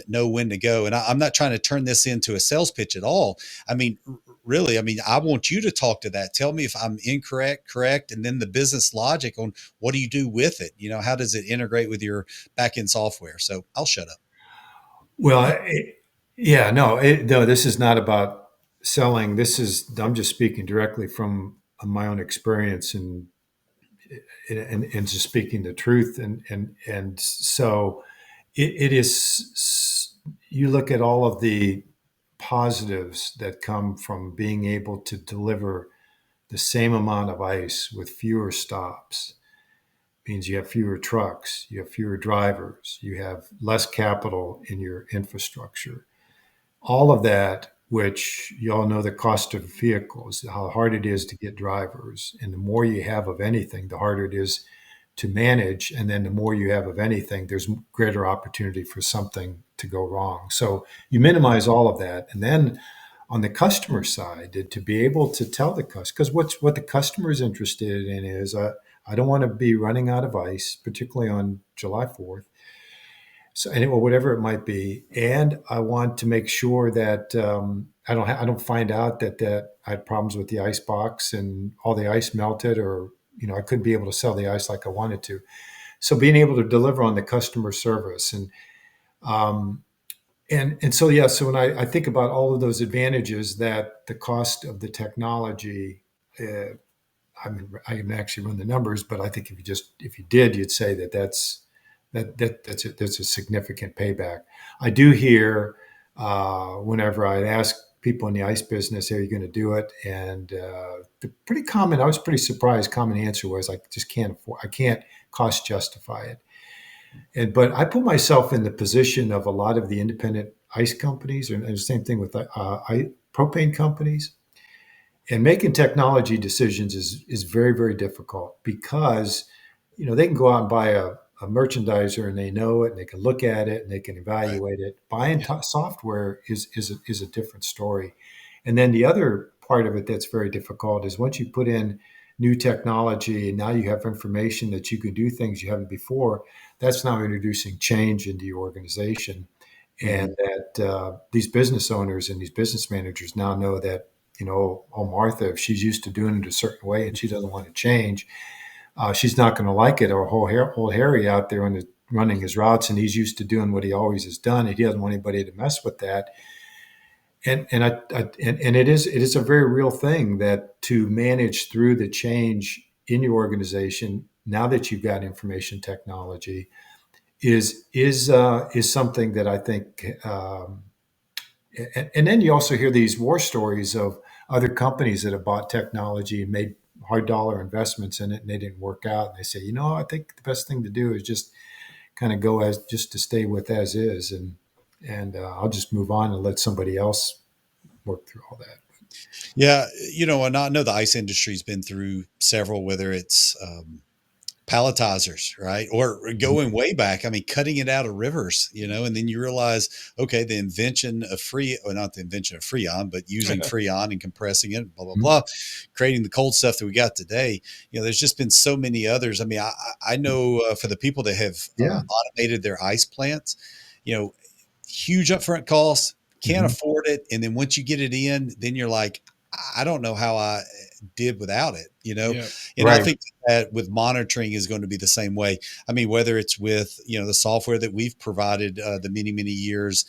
know when to go. And I'm not trying to turn this into a sales pitch at all. I mean, really, I mean, I want you to talk to that. Tell me if I'm incorrect, correct, and then the business logic on what do you do with it? How does it integrate with your back end software? So I'll shut up. Well, yeah, no, no. This is not about selling. I'm just speaking directly from my own experience and just speaking the truth. And so it is. You look at all of the positives that come from being able to deliver the same amount of ice with fewer stops. Means you have fewer trucks, you have fewer drivers, you have less capital in your infrastructure. All of that, which you all know the cost of vehicles, how hard it is to get drivers. And the more you have of anything, the harder it is to manage. And then the more you have of anything, there's greater opportunity for something to go wrong. So you minimize all of that. And then on the customer side, to be able to tell the customer, because what the customer is interested in is, I don't want to be running out of ice, particularly on July 4th. So, or whatever it might be, and I want to make sure that I don't find out that I had problems with the ice box and all the ice melted, or I couldn't be able to sell the ice like I wanted to. So being able to deliver on the customer service um, and so yeah. So when I think about all of those advantages that the cost of the technology. I can actually run the numbers, but I think if you did, you'd say that's a significant payback. I do hear whenever I ask people in the ice business, "Are you going to do it?" And the pretty common, I was pretty surprised. Common answer was, "I just can't afford. I can't cost justify it." But I put myself in the position of a lot of the independent ice companies, and the same thing with propane companies. And making technology decisions is very, very difficult because they can go out and buy a merchandiser and they know it and they can look at it and they can Right. evaluate it. Buying Yeah. software is a different story. And then the other part of it that's very difficult is once you put in new technology and now you have information that you can do things you haven't before, that's now introducing change into your organization. And Mhm. that these business owners and these business managers now know that, oh, Martha, if she's used to doing it a certain way and she doesn't want to change, she's not going to like it. Or whole Harry out there running his routes, and he's used to doing what he always has done, and he doesn't want anybody to mess with that. and it is a very real thing that to manage through the change in your organization now that you've got information technology is something that I think. And then you also hear these war stories of other companies that have bought technology and made hard dollar investments in it, and they didn't work out. And they say, I think the best thing to do is just kind of go as just to stay with as is, and I'll just move on and let somebody else work through all that. Yeah, and I know the ice industry's been through several, whether it's palletizers, right? Or going way back, I mean, cutting it out of rivers, and then you realize, okay, the invention of or not the invention of Freon, but using Freon and compressing it, blah, blah, blah, creating the cold stuff that we got today. There's just been so many others. I mean, I know for the people that have Yeah. automated their ice plants, huge upfront costs, can't afford it. And then once you get it in, then you're like, I don't know how I did without it, Yeah. and I think that with monitoring is going to be the same way. I mean, whether it's with, the software that we've provided the many, many years,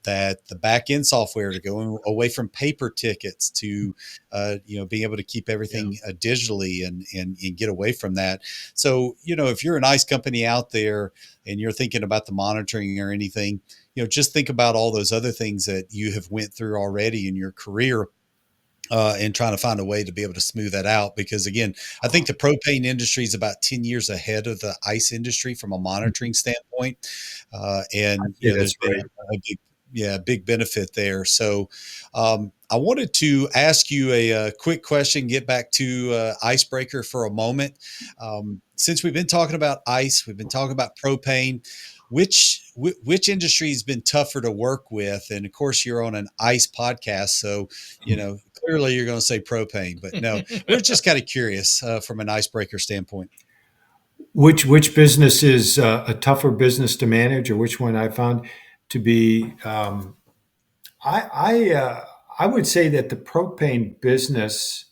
that the back end software to go away from paper tickets to, being able to keep everything digitally and get away from that. So, if you're an ice company out there and you're thinking about the monitoring or anything, just think about all those other things that you have went through already in your career. And trying to find a way to be able to smooth that out. Because again, I think the propane industry is about 10 years ahead of the ice industry from a monitoring standpoint. And, there's been a big benefit there. So I wanted to ask you a quick question, get back to icebreaker for a moment. Since we've been talking about ice, we've been talking about propane. Which industry has been tougher to work with? And of course, you're on an ice podcast, so clearly you're going to say propane. But no, we're just kind of curious from an icebreaker standpoint. Which business is a tougher business to manage, or which one I found to be? I would say that the propane business,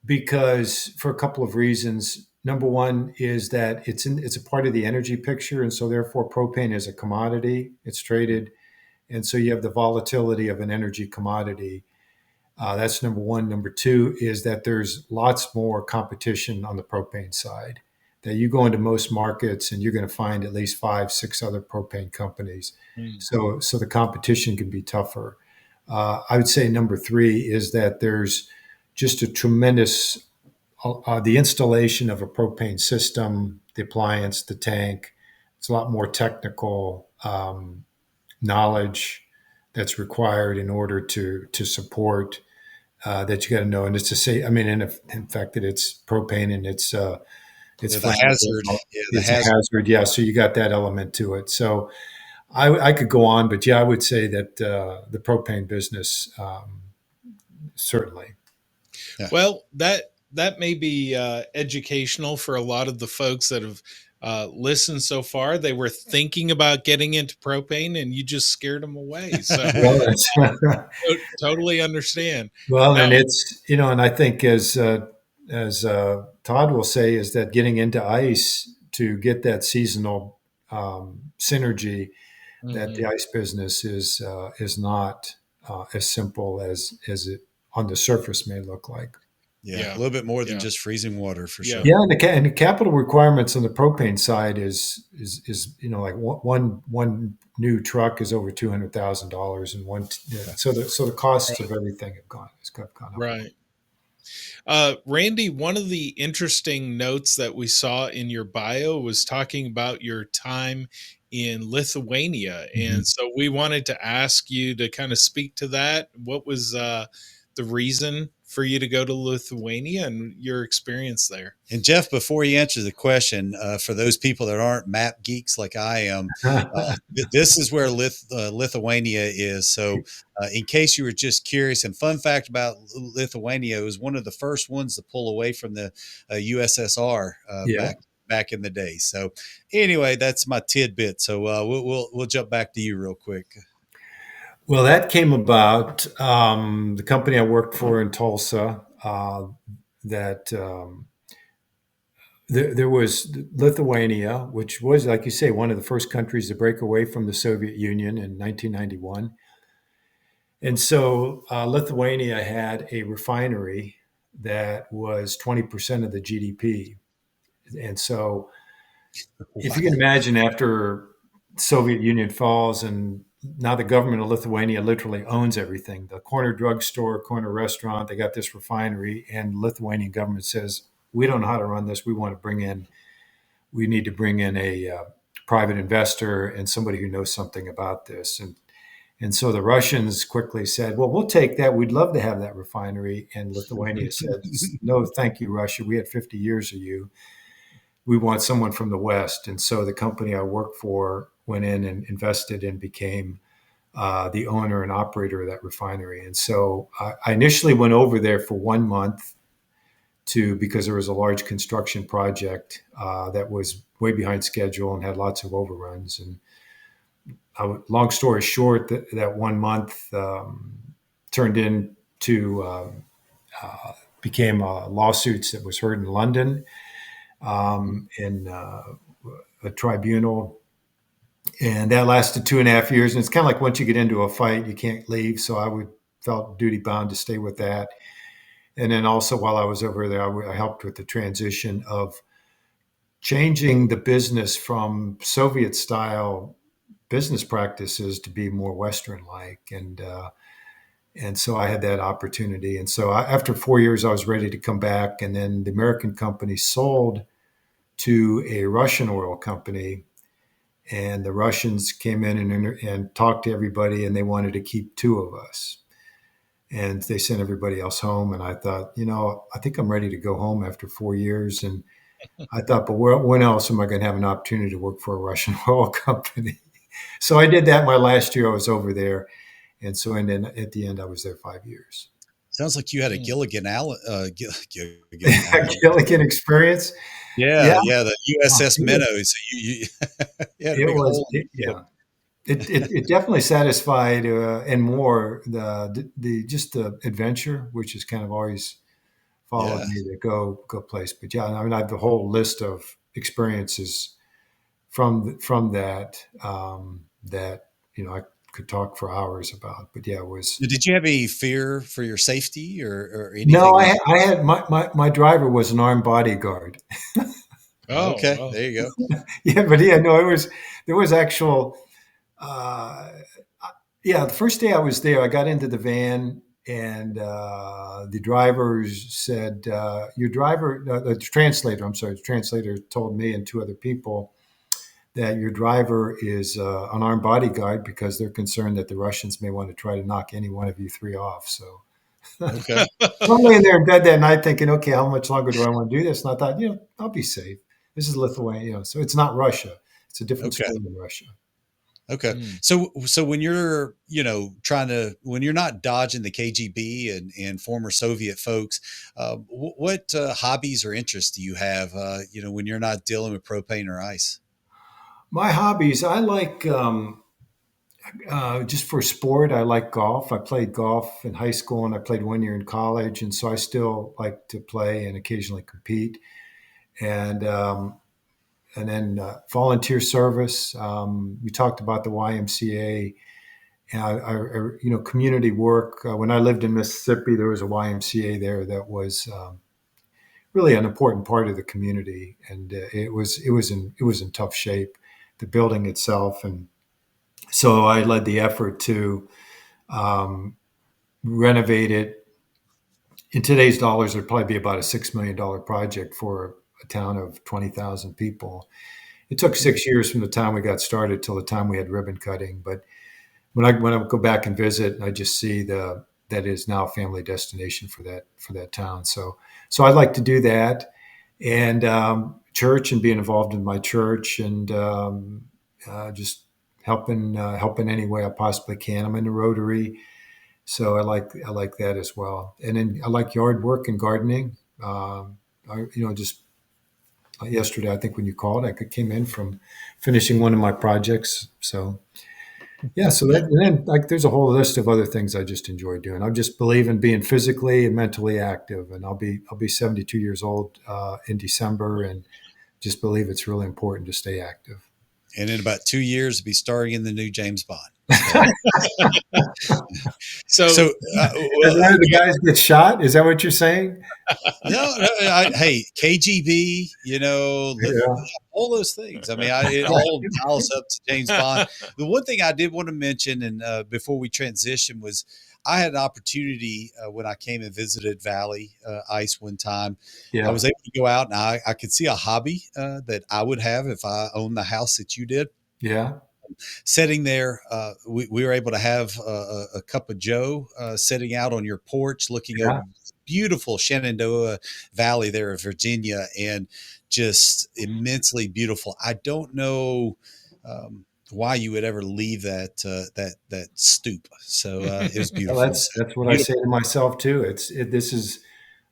because for a couple of reasons. Number one is that it's a part of the energy picture, and so therefore propane is a commodity. It's traded, and so you have the volatility of an energy commodity. That's number one. Number two is that there's lots more competition on the propane side. That you go into most markets and you're going to find at least 5, 6 other propane companies. So the competition can be tougher. I would say number three is that there's just a tremendous the installation of a propane system, the appliance, the tank. It's a lot more technical knowledge that's required in order to support that you got to know. And it's to say, I mean, in fact, that it's propane and it's The hazard. It's a hazard. Yeah. So you got that element to it. So I could go on, but yeah, I would say that the propane business, certainly. Yeah. Well, that may be educational for a lot of the folks that have listened so far. They were thinking about getting into propane, and you just scared them away. So totally understand. Well, now, and it's and I think as Todd will say, is that getting into ice to get that seasonal synergy, that the ice business is not as simple as it on the surface may look like. Yeah, a little bit more than just freezing water for sure. Yeah, and the capital requirements on the propane side is like one new truck is over $200,000, and so the costs of everything have gone up. Right. Randy, one of the interesting notes that we saw in your bio was talking about your time in Lithuania. And so we wanted to ask you to kind of speak to that. What was the reason for you to go to Lithuania and your experience there? And Jeff, before you answer the question, for those people that aren't map geeks like I am, this is where Lithuania is. So in case you were just curious, and fun fact about Lithuania, it was one of the first ones to pull away from the USSR back in the day. So anyway, that's my tidbit. So we'll jump back to you real quick. Well, that came about the company I worked for in Tulsa. There was Lithuania, which was, like you say, one of the first countries to break away from the Soviet Union in 1991. And so Lithuania had a refinery that was 20% of the GDP. And so if you can Wow. imagine, after Soviet Union falls and now the government of Lithuania literally owns everything, the corner drugstore, corner restaurant, they got this refinery, and the Lithuanian government says, we don't know how to run this. We need to bring in a private investor and somebody who knows something about this. And so the Russians quickly said, well, we'll take that. We'd love to have that refinery. And Lithuania said, no, thank you, Russia. We had 50 years of you. We want someone from the West. And so the company I worked for went in and invested and became the owner and operator of that refinery. And so I initially went over there for 1 month because there was a large construction project that was way behind schedule and had lots of overruns. And long story short, that 1 month turned into became lawsuits that was heard in London in a tribunal, and that lasted 2.5 years. And it's kind of like once you get into a fight, you can't leave. So felt duty bound to stay with that. And then also while I was over there, I helped with the transition of changing the business from Soviet style business practices to be more Western like. And so I had that opportunity. And so after 4 years, I was ready to come back. And then the American company sold to a Russian oil company. And the Russians came in and talked to everybody, and they wanted to keep two of us. And they sent everybody else home. And I thought, I think I'm ready to go home after 4 years. And I thought, but when else am I going to have an opportunity to work for a Russian oil company? So I did that my last year I was over there. And so, and then at the end, I was there 5 years. Sounds like you had a Mm. Gilligan Allen, Gilligan Allen. Gilligan experience. Yeah, Yeah, the USS it was, Minnow. So you had a it big was hole in the ship. yeah. It definitely satisfied and more the just the adventure, which has kind of always followed Yeah. me to go place. But yeah, I mean, I have the whole list of experiences from that that I could talk for hours about. But yeah, it was. Did you have any fear for your safety or No, anything like I had my driver was an armed bodyguard. that? Oh, Okay, well. there you go. Yeah, but yeah, no, there was actual. Uh, yeah, the first day I was there, I got into the van, and the driver said, "Your driver, the translator. I'm sorry, the translator told me and two other people that your driver is an armed bodyguard because they're concerned that the Russians may want to try to knock any one of you three off." So Okay, I'm laying there in bed that night thinking, okay, how much longer do I want to do this? And I thought, I'll be safe. This is Lithuania, so it's not Russia. It's a different okay, story than Russia. okay. Mm. So when you're when you're not dodging the KGB and former Soviet folks, what hobbies or interests do you have? When you're not dealing with propane or ice. My hobbies, I like just for sport. I like golf. I played golf in high school and I played 1 year in college, and so I still like to play and occasionally compete. And then volunteer service. You talked about the YMCA. And community work. When I lived in Mississippi, there was a YMCA there that was really an important part of the community, and it was in tough shape, the building itself, and so I led the effort to um, renovate it. In today's dollars, it'd probably be about a $6 million project for a town of 20,000 people. It took 6 years from the time we got started till the time we had ribbon cutting, but when I go back and visit, I just see that is now a family destination for that town. So I'd like to do that, and church and being involved in my church, and just helping any way I possibly can. I'm in the Rotary, so I like that as well. And then I like yard work and gardening. Just yesterday, I think when you called, I came in from finishing one of my projects. So yeah, so that, and then like there's a whole list of other things I just enjoy doing. I just believe in being physically and mentally active, and I'll be 72 years old in December, and just believe it's really important to stay active. And in about 2 years, be starring in the new James Bond. So, So, so Is that the guys get shot? Is that what you're saying? no, hey, KGB, Yeah. all those things. I mean, it all dials up to James Bond. The one thing I did want to mention, and before we transition, was I had an opportunity when I came and visited Valley Ice one time. I Yeah. was able to go out and I could see a hobby that I would have if I owned the house that you did. Yeah. Sitting there, we were able to have a cup of Joe sitting out on your porch, looking over Yeah. beautiful Shenandoah Valley there in Virginia, and just immensely beautiful. I don't know why you would ever leave that stoop. So it was Well, beautiful. that's what I say Beautiful. to myself too. This is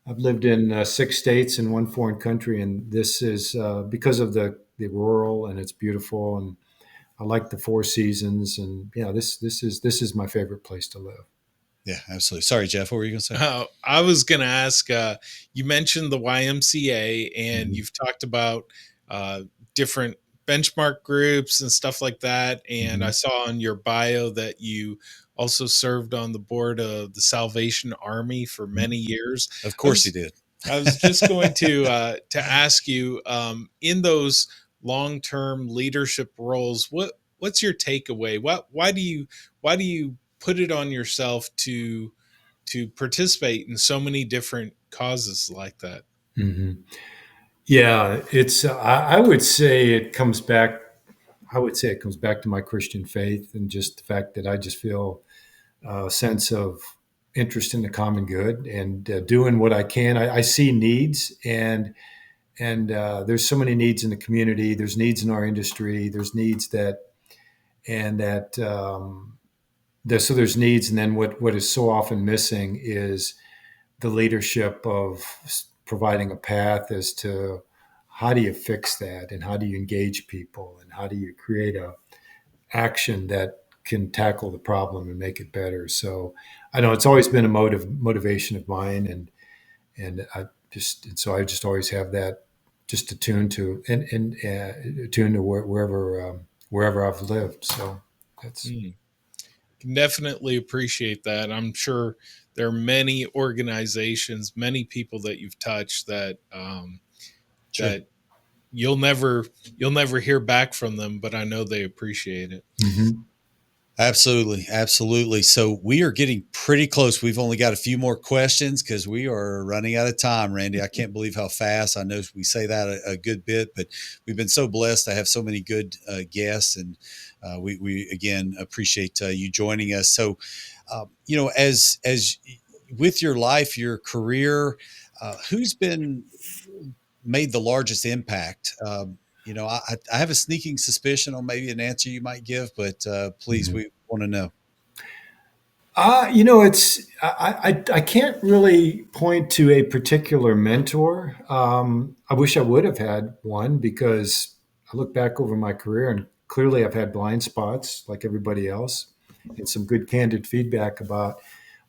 I've lived in 6 states and one foreign country, and this is because of the rural, and it's beautiful, and I like the four seasons, and yeah, this is my favorite place to live. Yeah, absolutely. Sorry, Jeff. What were you going to say? I was going to ask. You mentioned the YMCA, and Mhm. you've talked about uh, different benchmark groups and stuff like that. And I Mhm. saw on your bio that you also served on the board of the Salvation Army for many years. Of I course he was did. I was just going to ask you, in those long term leadership roles, what's your takeaway? Why do you put it on yourself to participate in so many different causes like that? Mhm. Yeah, it's. I would say it comes back. I would say it comes back to my Christian faith and just the fact that I just feel a sense of interest in the common good and doing what I can. I see needs, and there's so many needs in the community. There's needs in our industry. There's needs that and that so there's needs, and then what is so often missing is the leadership of providing a path as to how do you fix that, and how do you engage people, and how do you create a action that can tackle the problem and make it better. So I know it's always been a motivation of mine, and I just always have that just attuned to and attuned to wherever I've lived. So that's. Mm. Can definitely appreciate that. I'm sure there are many organizations, many people that you've touched Sure. that you'll never hear back from them, but I know they appreciate it. Mhm. Absolutely, absolutely. So we are getting pretty close. We've only got a few more questions because we are running out of time, Randy. I can't believe how fast. I know we say that a good bit, but we've been so blessed to have so many good guests, and we again appreciate you joining us. So, as with your life, your career, who's been made the largest impact? I have a sneaking suspicion on maybe an answer you might give, but please, Mhm. we want to know. It's I can't really point to a particular mentor. I wish I would have had one because I look back over my career and clearly I've had blind spots like everybody else, and some good candid feedback about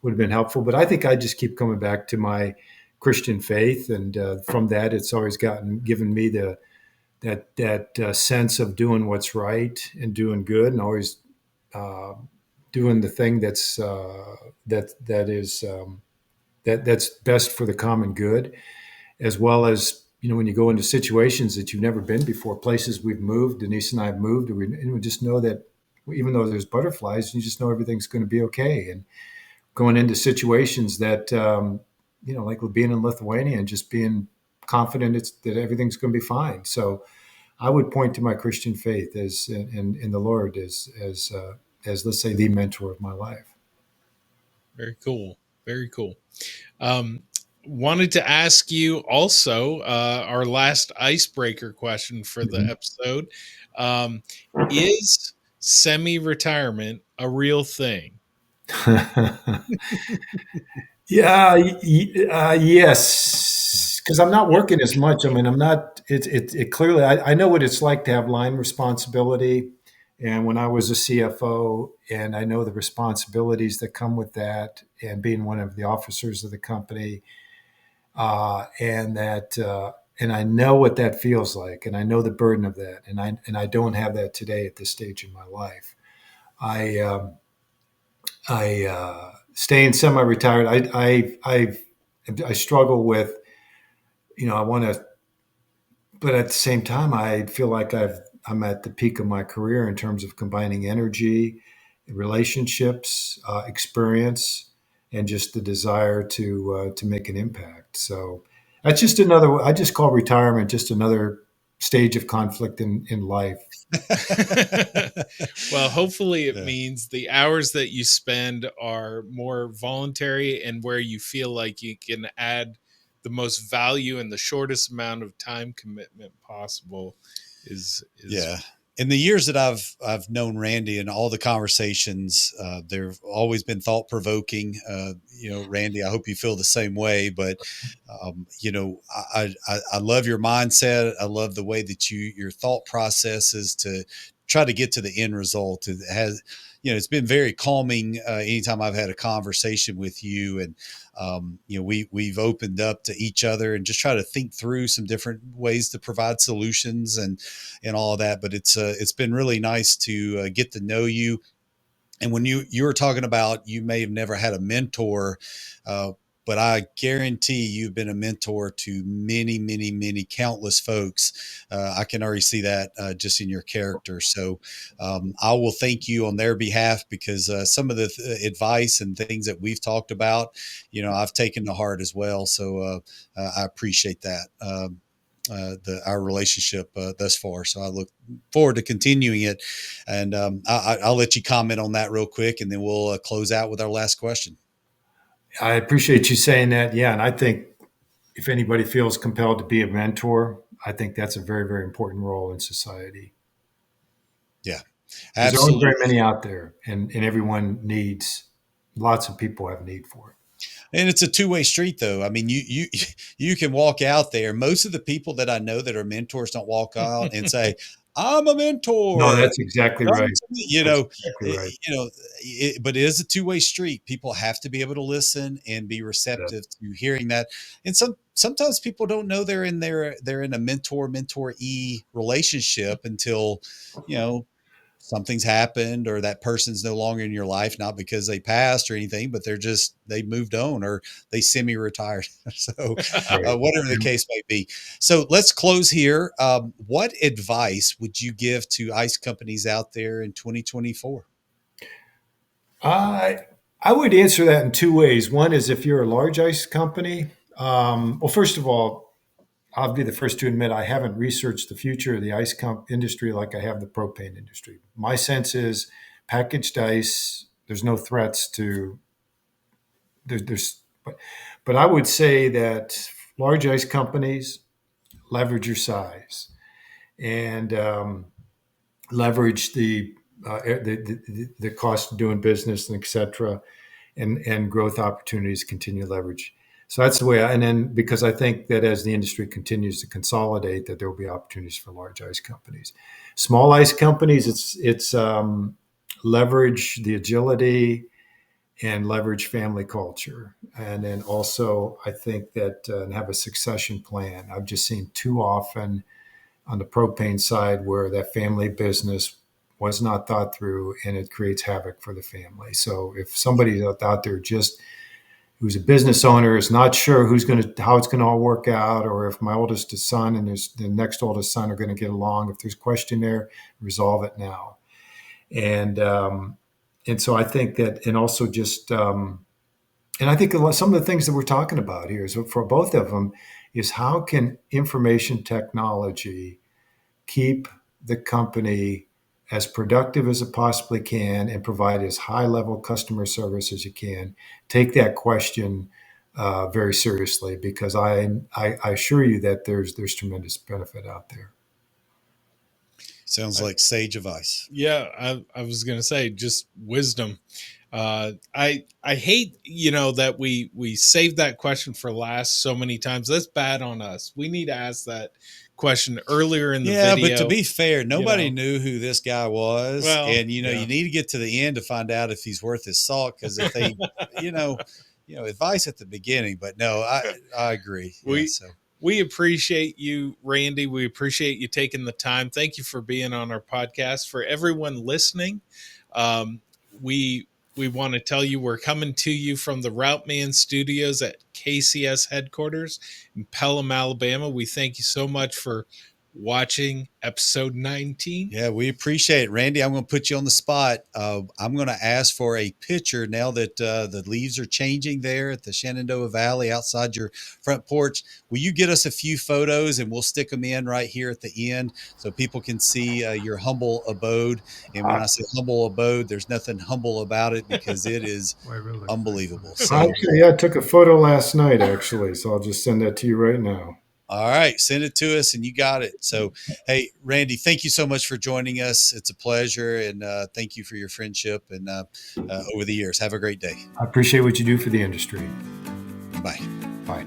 would have been helpful. But I think I just keep coming back to my Christian faith, and from that, it's always given me that sense of doing what's right and doing good, and always uh, doing the thing that's best for the common good, as well as when you go into situations that you've never been before, places we've moved, Denise and I have moved, and we just know that even though there's butterflies, you just know everything's going to be okay. And going into situations that like being in Lithuania and just being confident that everything's going to be fine. So I would point to my Christian faith as in the Lord as let's say the mentor of my life. Very cool. Very cool. Um, Wanted to ask you also our last icebreaker question for the Mhm. episode. Um, is semi retirement a real thing? Yeah, yes, because I'm not working as much. I mean, I'm not. It clearly. I know what it's like to have line responsibility, and when I was a CFO, and I know the responsibilities that come with that, and being one of the officers of the company, and I know what that feels like, and I know the burden of that, and I don't have that today at this stage in my life. I staying semi-retired. I struggle with, I want to, but at the same time, I feel like I'm at the peak of my career in terms of combining energy, relationships, experience, and just the desire to make an impact. So that's just another. I just call retirement just another stage of conflict in life. Well, hopefully it Yeah. means the hours that you spend are more voluntary and where you feel like you can add the most value in the shortest amount of time commitment possible is Yeah. In the years that I've known Randy and all the conversations, they've always been thought provoking. Randy, I hope you feel the same way. But I love your mindset. I love the way that your thought process is to try to get to the end result. It has, it's been very calming anytime I've had a conversation with you, and we've opened up to each other and just try to think through some different ways to provide solutions and all of that. But it's been really nice to get to know you. And when you were talking about you may have never had a mentor, uh, but I guarantee you've been a mentor to many, many, many countless folks. I can already see that just in your character. So I will thank you on their behalf because some of the advice and things that we've talked about, I've taken to heart as well. So I appreciate that. Our relationship thus far. So I look forward to continuing it. And I'll let you comment on that real quick, and then we'll close out with our last question. I appreciate you saying that. Yeah, and I think if anybody feels compelled to be a mentor, I think that's a very, very important role in society. Yeah, Because there aren't absolutely. very many out there, and everyone needs. Lots of people have need for it. And it's a two-way street, though. I mean, you can walk out there. Most of the people that I know that are mentors don't walk out and say, "I'm a No, mentor. that's exactly Come right. to me." That's exactly right. But it is a two-way street. People have to be able to listen and be Yeah. receptive to hearing that. And sometimes people don't know they're in a mentor-mentoree relationship until, you know, something's happened or that person's no longer in your life, not because they passed or anything, but they moved on or they semi-retired. So Right. whatever the case may be. So let's close here. What advice would you give to ice companies out there in 2024? I I would answer that in two ways. One is if you're a large ice company. Well, first of all, I'll be the first to admit I haven't researched the future of the industry like I have the propane industry. My sense is packaged ice. There's no threats to there's, but I would say that large ice companies leverage your size and leverage the cost of doing business and et cetera, and growth opportunities continue to leverage. So that's the way. And then because I think that as the industry continues to consolidate, that there will be opportunities for large ice companies. Small ice companies, it's leverage the agility and leverage family culture, and then also I think that and have a succession plan. I've just seen too often on the propane side where that family business was not thought through and it creates havoc for the family. So if somebody out there just who's a business owner is not sure how it's going to all work out, or if my oldest son and the next oldest son are going to get along, if there's question there, resolve it now. And and so I think that, and also just and I think some of the things that we're talking about here is for both of them is how can information technology keep the company as productive as it possibly can and provide as high level customer service as you can. Take that question very seriously, because I assure you that there's tremendous benefit out there. Sounds like sage advice. Yeah, I was gonna say just wisdom. I hate that we saved that question for last so many times. That's bad on us. We need to ask that question earlier in the Yeah, but to video. be fair, You nobody know, knew who this guy was, well, and you yeah. need to get to the end to find out if he's worth his salt. Because if they, you know, advice at the beginning, but no, I agree. Yeah, we so we appreciate you, Randy. We appreciate you taking the time. Thank you for being on our podcast. For everyone listening, We want to tell you we're coming to you from the Route Man Studios at KCS headquarters in Pelham, Alabama. We thank you so much for watching episode 19. Yeah, we appreciate it, Randy. I'm going to put you on the spot. I'm going to ask for a picture now that the leaves are changing there at the Shenandoah Valley outside your front porch. Will you get us a few photos and we'll stick them in right here at the end so people can see your humble abode? And when I say humble abode, there's nothing humble about it because it is unbelievable. So, Actually, yeah, I took a photo last night, actually, so I'll just send that to you right now. all right, send it to us and you got it. So, hey, Randy, thank you so much for joining us. It's a pleasure. And thank you for your friendship and over the years. Have a great day. I appreciate what you do for the industry. Bye. Bye.